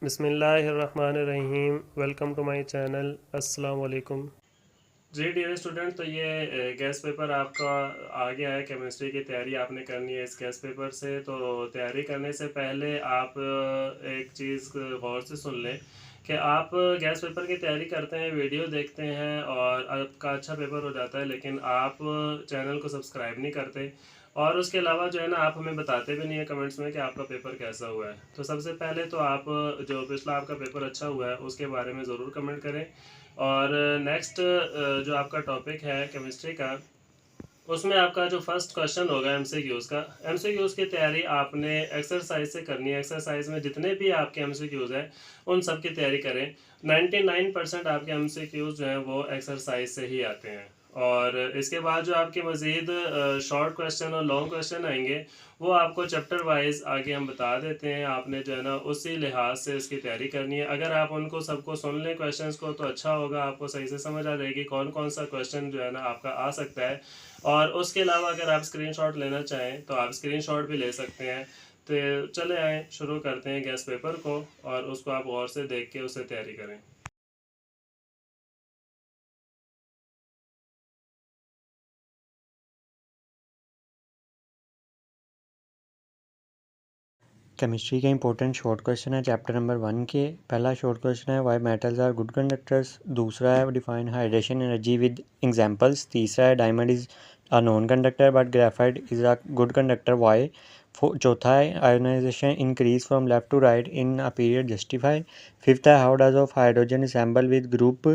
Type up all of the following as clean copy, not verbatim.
बिस्मिल्लाहिर्रहमानिर्रहीम। Welcome to my channel. अस्सलाम वालेकुम। जी डियर स्टूडेंट, तो ये गैस पेपर आपका आ गया है। केमिस्ट्री की तैयारी आपने करनी है इस गैस पेपर से। तो तैयारी करने से पहले आप एक चीज़ गौर से सुन लें कि आप गैस पेपर की तैयारी करते हैं, वीडियो देखते हैं और आपका अच्छा पेपर हो जाता है, लेकिन आप चैनल को सब्सक्राइब नहीं करते और उसके अलावा जो है ना, आप हमें बताते भी नहीं है कमेंट्स में कि आपका पेपर कैसा हुआ है। तो सबसे पहले तो आप जो पिछला आपका पेपर अच्छा हुआ है उसके बारे में ज़रूर कमेंट करें। और नेक्स्ट जो आपका टॉपिक है केमिस्ट्री का, उसमें आपका जो फर्स्ट क्वेश्चन होगा एमसीक्यूज़ का। एमसीक्यूज़ की तैयारी आपने एक्सरसाइज से करनी है। एक्सरसाइज में जितने भी आपके एमसीक्यूज़ हैं उन सब की तैयारी करें। 99% आपके एमसीक्यूज़ जो हैं वो एक्सरसाइज से ही आते हैं। और इसके बाद जो आपके मज़ीद शॉर्ट क्वेश्चन और लॉन्ग क्वेश्चन आएंगे वो आपको चैप्टर वाइज आगे हम बता देते हैं। आपने जो है ना उसी लिहाज से इसकी तैयारी करनी है। अगर आप उनको सबको सुन लें क्वेश्चंस को तो अच्छा होगा, आपको सही से समझ आ जाएगी कौन कौन सा क्वेश्चन जो है ना आपका आ सकता है। और उसके अलावा अगर आप स्क्रीनशॉट लेना चाहें तो आप स्क्रीनशॉट भी ले सकते हैं। तो चले आए शुरू करते हैं गैस पेपर को और उसको आप गौर से देख के उससे तैयारी करें। केमिस्ट्री का इंपॉर्टेंट शॉर्ट क्वेश्चन है चैप्टर नंबर 1 के। पहला शॉर्ट क्वेश्चन है why metals are good conductors. दूसरा है define hydration energy with examples. तीसरा है diamond is a non conductor but graphite is a good conductor why. चौथा है ionisation increase from left to right in a period justify. Fifth है how does of hydrogen assemble with group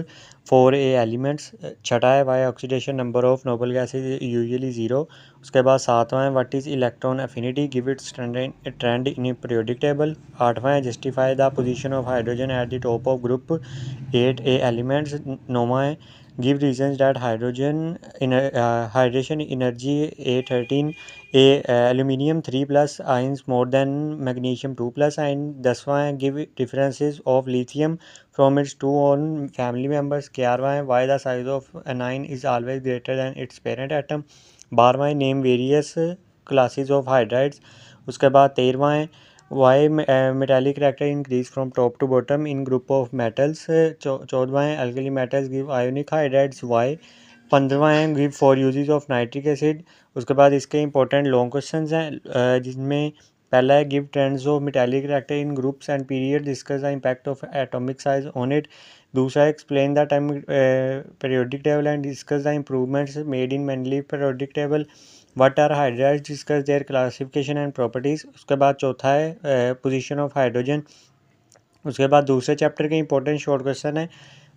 4A elements. छठा है why oxidation number of noble gases usually zero. उसके बाद सातवां है what is electron affinity give its trend in periodic table. आठवां है justify the position of hydrogen at the top of group 8A elements. नौवां है give reasons that hydration energy A13 aluminium 3+ ions more than magnesium 2+ ion. दसवां है give differences of lithium from its to own family members. ग्यारहवां है why the size of anion is always greater than its parent atom. बारहवां है name various classes of hydrides. उसके बाद तेरहवां है why metallic character increase from top to bottom in group of metals. चौदहवां है alkali metals give ionic hydrides why. 15वां है give four uses of nitric acid. उसके बाद इसके इंपॉर्टेंट लॉन्ग क्वेश्चन हैं जिसमें पहला है give trends of metallic character in groups and period discuss the impact of atomic size on it. दूसरा है explain the time periodic table and discuss the improvements made in Mendeleev periodic table. What are hydrides discuss their classification and properties. उसके बाद चौथा है position of hydrogen. उसके बाद दूसरे chapter के इंपॉर्टेंट शॉर्ट क्वेश्चन है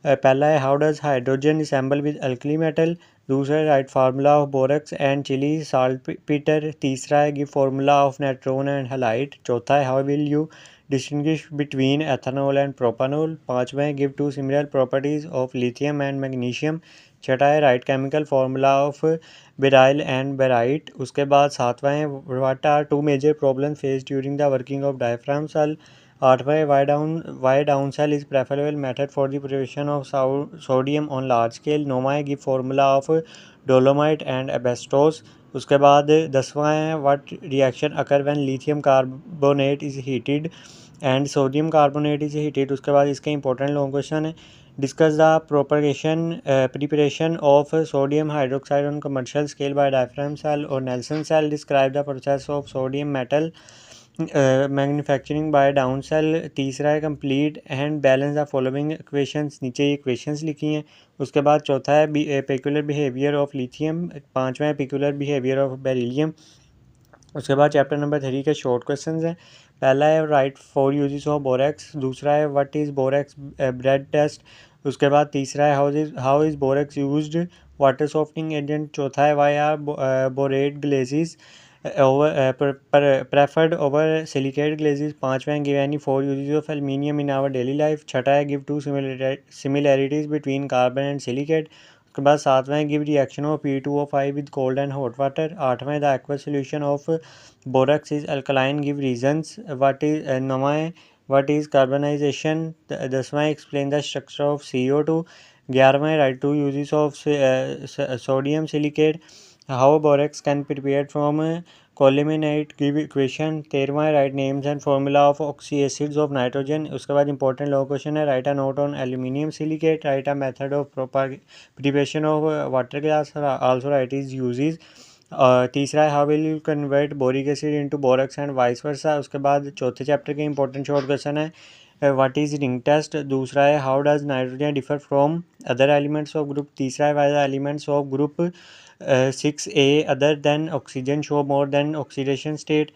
पहला है how does hydrogen assemble with alkali metal. दूसरा है write formula of borax and Chile saltpetre. तीसरा है give formula of natron and halide. चौथा है how will you distinguish between ethanol and propanol. पांचवा है give two similar properties of lithium and magnesium. छठा है write chemical formula of beryl and barite. उसके बाद सातवां है what are two major problem face during the working of diaphragm cell. आठवां है why Down cell is preferable method for the preparation of sodium on large scale. नौवां है give formula of dolomite and asbestos. उसके बाद दसवां है what reaction occur when lithium carbonate is heated and sodium carbonate is heated. उसके बाद इसके important long question है discuss the propagation preparation of sodium hydroxide on commercial scale by diaphragm cell और Nelson cell. Describe the process of sodium metal manufacturing by down cell. तीसरा है complete and balance the following equations. नीचे ये equations लिखी हैं। उसके बाद चौथा है पेक्युलर बिहेवियर ऑफ लिथियम। पांचवा है पेक्युलर बिहेवियर ऑफ बेरिलियम। उसके बाद चैप्टर नंबर 3 के शॉर्ट क्वेश्चन हैं। पहला है राइट 4 यूजेस ऑफ बोरेक्स। दूसरा है what is borax bead test. उसके बाद तीसरा है how is borax used water softening agent. चौथा है why are borate glazes preferred over silicate glazes. पाँचवा है give any 4 uses of aluminium in our daily life. छठा है give two similarities between carbon and silicate. उसके बाद सातवां है give reaction of P2O5 with cold and hot water. आठवां है the aqueous solution of borax is alkaline give reasons what is. नौवां है व्हाट इज कार्बनाइजेशन। दसवां है explain the structure of CO2। ग्यारहवां है write two uses of sodium silicate. How borax can prepare from colemanite give equation. 13वां write names and formula of oxy acids of nitrogen. उसके बाद important लॉ question है, write a note on aluminium silicate, write a method of preparation of water glass, also write its uses. तीसरा है how will you convert boric acid into borax and vice versa. उसके बाद चौथे chapter के important short question है what is ring test. दूसरा है how does nitrogen differ from other elements of group. तीसरा है why the elements of group 6A other than oxygen show more than oxidation state.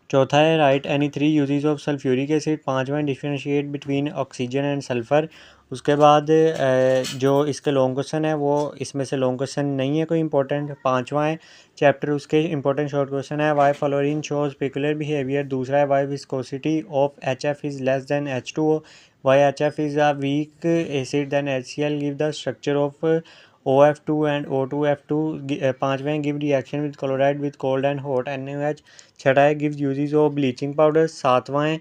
चौथा है write any 3 uses of sulphuric acid. पांचवा differentiate between oxygen and sulphur. उसके बाद जो इसके long question है वो इसमें से लॉन्ग क्वेश्चन नहीं है कोई इंपॉर्टेंट। पांचवा है चैप्टर उसके इंपॉर्टेंट शॉर्ट क्वेश्चन है why fluorine shows peculiar behaviour. दूसरा है why viscosity of HF is less than H2O, why HF is a weak acid than HCl, give the structure of OF2 and O2F2। पाँचवें give reaction with chloride with cold and hot NaOH। छठा है give uses of bleaching powder. सातवां है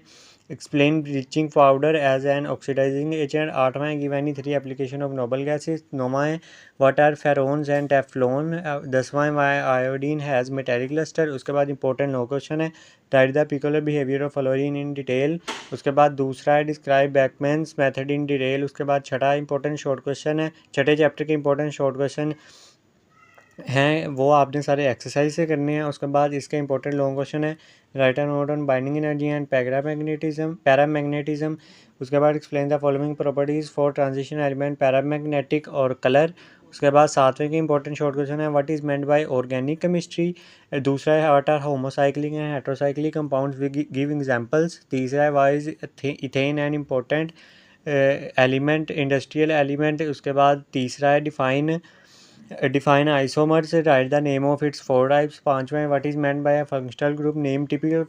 explain bleaching powder as an oxidising agent. आठवां है give any 3 application of noble gases. नौवां है what are freons and Teflon. 10वां है why iodine has metallic lustre. उसके बाद इंपॉर्टेंट नो क्वेश्चन है write the peculiar behaviour of fluorine in detail. उसके बाद दूसरा है describe Beckmann's method in detail. उसके बाद छठा इंपॉर्टेंट शॉर्ट क्वेश्चन है, छठे चैप्टर के इंपॉर्टेंट शॉर्ट क्वेश्चन हैं वो आपने सारे एक्सरसाइज से करने हैं। उसके बाद इसके इंपॉर्टेंट लॉन्ग क्वेश्चन है write an note on binding energy and paramagnetism. उसके बाद explain the following properties for transition element paramagnetic और कलर। उसके बाद सातवें के इंपॉर्टेंट शॉर्ट क्वेश्चन है what is meant by organic chemistry. दूसरा है what are homocyclic and heterocyclic compounds, give examples. तीसरा है why is ethane an important element industrial element. उसके बाद तीसरा है define isomers, write the name of its 4 types. पांचवें what is meant by a functional group, name typical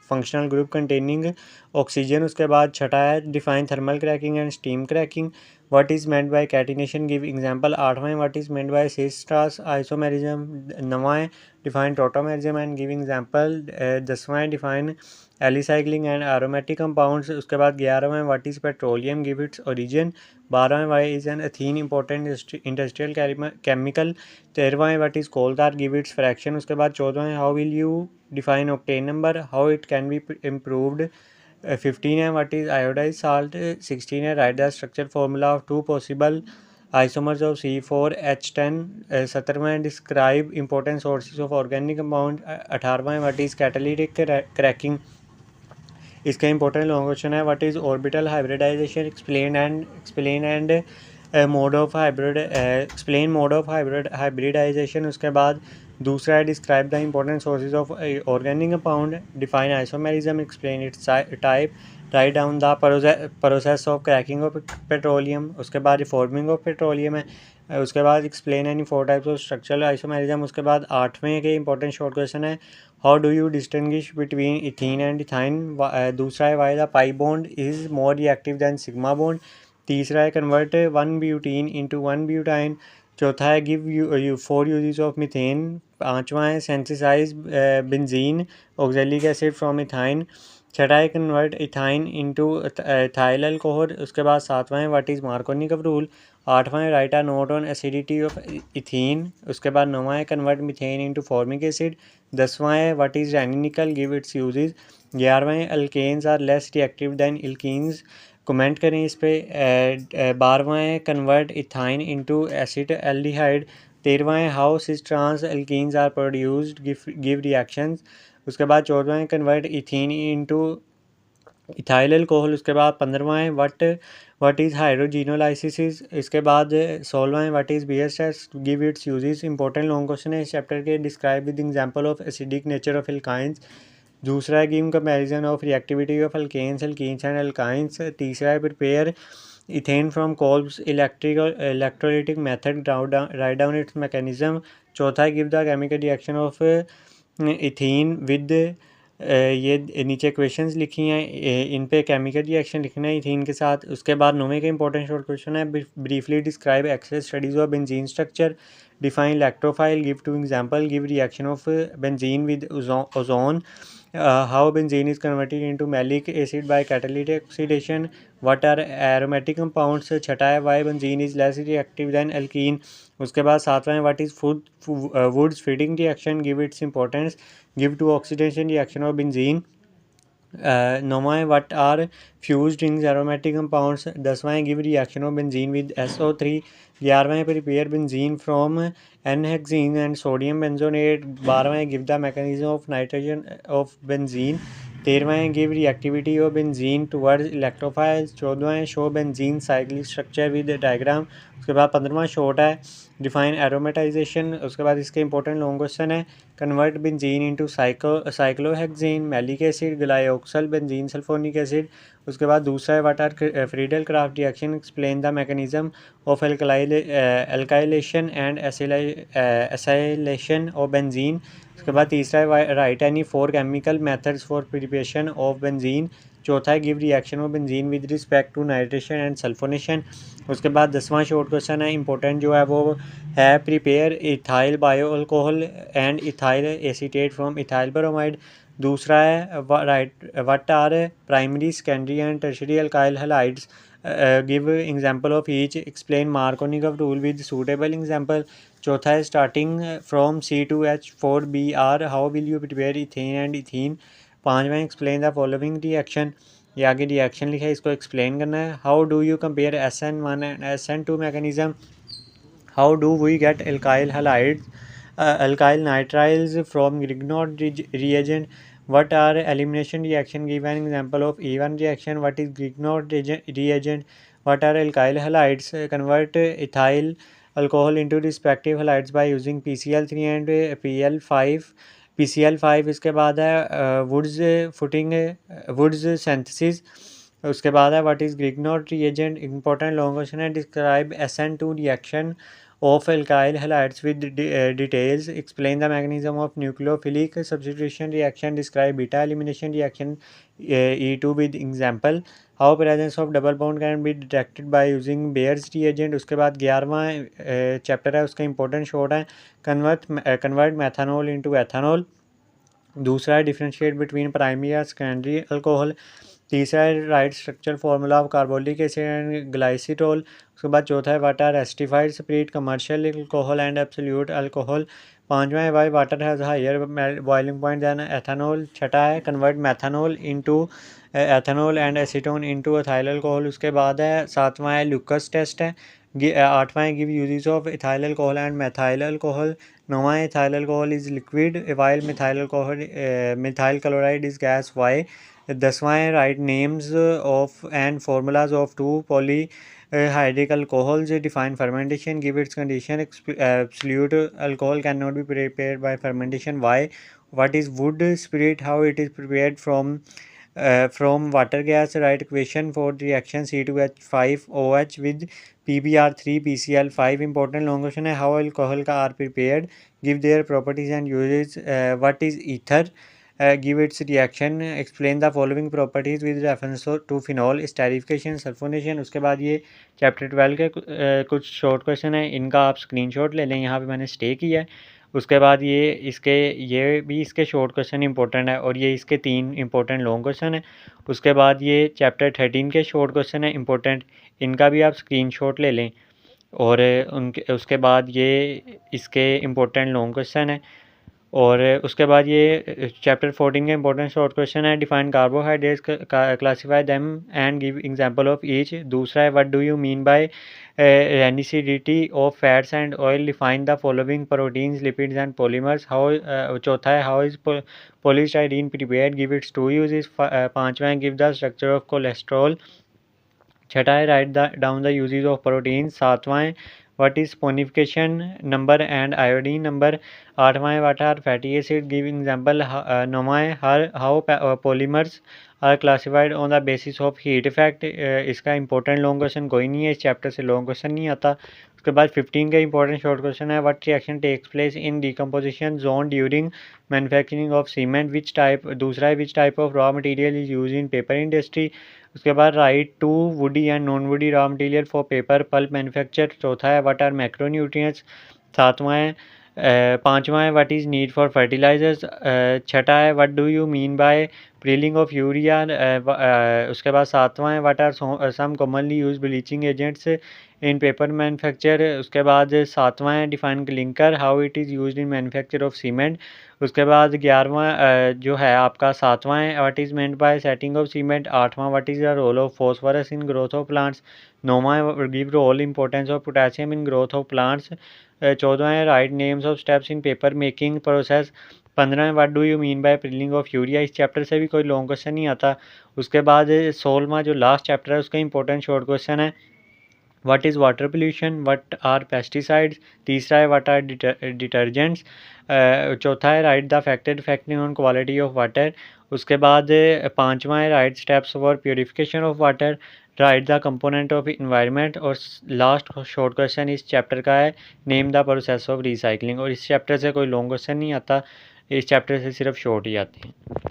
functional group containing oxygen. उसके बाद छठा है define thermal cracking and steam cracking. What is meant by catenation, give example. आठवां what is meant by cis trans isomerism. नौवां define tautomerism and give example. 10वां define alicyclic and aromatic compounds. उसके बाद 11वां what is petroleum, give its origin. 12वां why is an ethene important industrial chemical. 13वां what is coal tar, give its fraction. उसके बाद 14वां how will you define octane number, how it can be improved. 15 है what is iodise salt. 16 है write the structure formula of 2 possible isomers of C4H10। 17वां describe important sources of organic compound. 18वां what is catalytic cracking. इसका important long question है what is orbital hybridisation, explain and mode of hybrid explain mode of hybridisation. उसके बाद दूसरा है describe the important sources of organic compound, define isomerism, explain its type, write down the process of cracking of petroleum. उसके बाद reforming of petroleum है। उसके बाद explain any 4 types of structural isomerism. उसके बाद 8वें के इंपॉर्टेंट शॉर्ट क्वेश्चन है how do you distinguish between ethene and ethyne. दूसरा है why the pi bond is more reactive than sigma bond. तीसरा है कन्वर्ट 1 ब्यूटीन इंटू 1 ब्यूटाइन। चौथा है give you 4 uses of methane. पाँचवा है synthesise benzene oxalic acid from ethyne. छठा है convert ethyne into ethyl alcohol. उसके बाद सातवां है व्हाट इज़ मार्कोनिक रूल। आठवां है write a note on acidity of ethene. उसके बाद नौवां है convert methane into formic acid. 10वां है what is Raney nickel, give its uses. 11वां है alkanes are less reactive than alkenes, comment करें इस पर। 12वां है convert ethyne into acid aldehyde. 13वां है how cis trans alkenes are produced, give reactions. उसके बाद 14वां है convert ethene into ethyl alcohol. उसके बाद 15वां है व्हाट इज़ हाइड्रोजिनोलाइसिस। इसके बाद 16वां है what is Baeyer test, give its uses. Important long question है इस चैप्टर के, describe with example of acidic nature of alkynes. दूसरा है give comparison of reactivity of alkenes and alkynes. तीसरा है prepare ethane from Kolbe's electrolytic method, write down its mechanism. चौथा है give the chemical reaction of ethene with ये नीचे questions लिखी हैं, इन पे केमिकल रिएक्शन लिखना है इथीन के साथ। उसके बाद 9वें के इंपॉर्टेंट शॉर्ट क्वेश्चन है briefly describe access studies of benzene structure, define electrophile, give 2 example, give reaction of benzene with ozone. how benzene is converted into malic acid by catalytic oxidation, what are aromatic compounds, छठा है why benzene is less reactive than alkene, उसके बाद सातवां है what is Wood's feeding reaction, give its importance, give to oxidation reaction of benzene, नौवां है what are fused rings aromatic compounds, दसवां है give reaction of benzene with SO3, ग्यारहवां है prepare benzene from N-hexene and sodium benzonate, बारहवां है give the mechanism of nitrogen of benzene, तेरहवां है give reactivity of benzene towards electrophiles, चौदहवां है show benzene cyclic structure with diagram, उसके बाद पंद्रहवां short है डिफाइन एरोमेटाइजेशन, उसके बाद इसके इंपॉर्टेंट लॉन्ग क्वेश्चन है convert benzene into cyclohexane maleic acid glyoxal benzene sulphonic acid, उसके बाद दूसरा है what are Friedel Craft reaction explain the mechanism of alkylation and acylation of benzene, उसके बाद तीसरा है write any 4 chemical methods for preparation of benzene, चौथा है give reaction of benzene with respect to nitration and sulphonation, उसके बाद 10वां short question है इंपॉर्टेंट जो है वो है prepare ethyl bio alcohol and ethyl acetate from ethyl bromide, दूसरा है write what are primary secondary and tertiary alkyl halides, give example of each, explain Markovnikov rule with suitable example, चौथा है starting from C2H4Br how will you prepare ethane and ethene, पाँचवा explain the following reaction, ये आगे reaction लिखा है इसको explain करना है, how do you compare SN1 and SN2 mechanism, how do we get alkyl halides alkyl nitriles from Grignard reagent, what are elimination reaction, give an example of E1 reaction, what is Grignard reagent, what are alkyl halides, convert ethyl alcohol into respective halides by using PCl3 and PL5, PCl5, इसके बाद है woods synthesis, उसके बाद है what is Grignard reagent, important long question है describe SN2 reaction of alkyl halides with details, explain the mechanism of nucleophilic substitution reaction, describe beta elimination reaction E2 with example, how presence of double bond can be detected by using Bayer's reagent, उसके बाद 11वां chapter है उसका important short है convert methanol into ethanol, दूसरा है differentiate between primary और secondary alcohol, तीसरा है write structure formula of carbolic acid and glycerol, उसके बाद चौथा है what are rectified spirit commercial alcohol and absolute alcohol, पांचवा है why water has higher boiling point than ethanol, छठा है convert methanol into ethanol and acetone into ethyl alcohol, उसके बाद है सातवां है लुकस टेस्ट है, आठवां है give uses of ethyl alcohol and methyl alcohol, नौवां है ethyl alcohol is liquid while methyl alcohol methyl chloride is gas why, दसवां है write names of and formulas of 2 polyhydric alcohols, define fermentation, give its condition, absolute alcohol cannot be prepared by fermentation, why, what is wood spirit, how it is prepared from water gas, write equation for the reaction C2H5OH with PBr3 PCl5, important long question है how alcohol are prepared, give their properties and uses, what is ether, give its reaction, explain the following properties with reference to phenol, esterification, sulfonation, उसके बाद ये chapter 12 के कुछ short question है, इनका आप screenshot ले लें, यहाँ पे मैंने स्टे किया है, उसके बाद ये भी इसके शॉर्ट क्वेश्चन इंपॉर्टेंट है और ये इसके 3 इंपॉर्टेंट लॉन्ग क्वेश्चन है, उसके बाद ये चैप्टर 13 के शॉर्ट क्वेश्चन है इंपॉर्टेंट, इनका भी आप स्क्रीनशॉट ले लें और उनके उसके बाद ये इसके इंपॉर्टेंट लॉन्ग क्वेश्चन है और उसके बाद ये चैप्टर 14 का इंपॉर्टेंट शॉर्ट क्वेश्चन है define carbohydrates classify them and give example of each, दूसरा है what do you mean by rancidity of fats and oil, define the following proteins lipids and polymers, how, चौथा है how is polystyrene prepared, give its 2 uses, पांचवा है give the structure of cholesterol, छठा है write down the uses of protein, सातवां है what is saponification number and iodine number, आठवां है what are fatty acid, give example, नौवां है how polymers are classified on the basis of heat effect, इसका important long question कोई नहीं है, इस चैप्टर से लॉन्ग क्वेश्चन नहीं आता, उसके बाद 15 का इंपॉर्टेंट शॉर्ट क्वेश्चन है what reaction takes place in decomposition zone during manufacturing of cement, which type, दूसरा है which type of raw material is use in paper industry, उसके बाद write two woody and non woody raw material for paper pulp manufacture, चौथा है what are macronutrients, सातवां है पाँचवा है what is need for fertilisers. छठा है what do you mean by prilling of urea. उसके बाद सातवां है what are some commonly use bleaching agents in paper manufacture. उसके बाद सातवां है define clinker how it is used in manufacture of cement. उसके बाद 11वां जो है आपका सातवां है what is meant by setting of cement. आठवां what is the role of phosphorus in growth of plants. नौवां है give role importance of potassium in growth of plants. 14वां है write names of steps in paper making process. 15वां what do you mean by prilling of urea. इस chapter से भी कोई long question नहीं आता। उसके बाद 16वां जो लास्ट चैप्टर है उसका इंपॉर्टेंट शॉर्ट क्वेश्चन है what is water pollution, what are pesticides. तीसरा है व्हाट आर डिटर्जेंट्स। चौथा है write the factor effecting on quality of water. उसके बाद पाँचवा है write steps for purification of water, write the component of environment. और लास्ट शॉर्ट क्वेश्चन इस चैप्टर का है name the process of recycling. और इस चैप्टर से कोई लॉन्ग क्वेश्चन नहीं आता, इस चैप्टर से सिर्फ शॉर्ट ही आते हैं।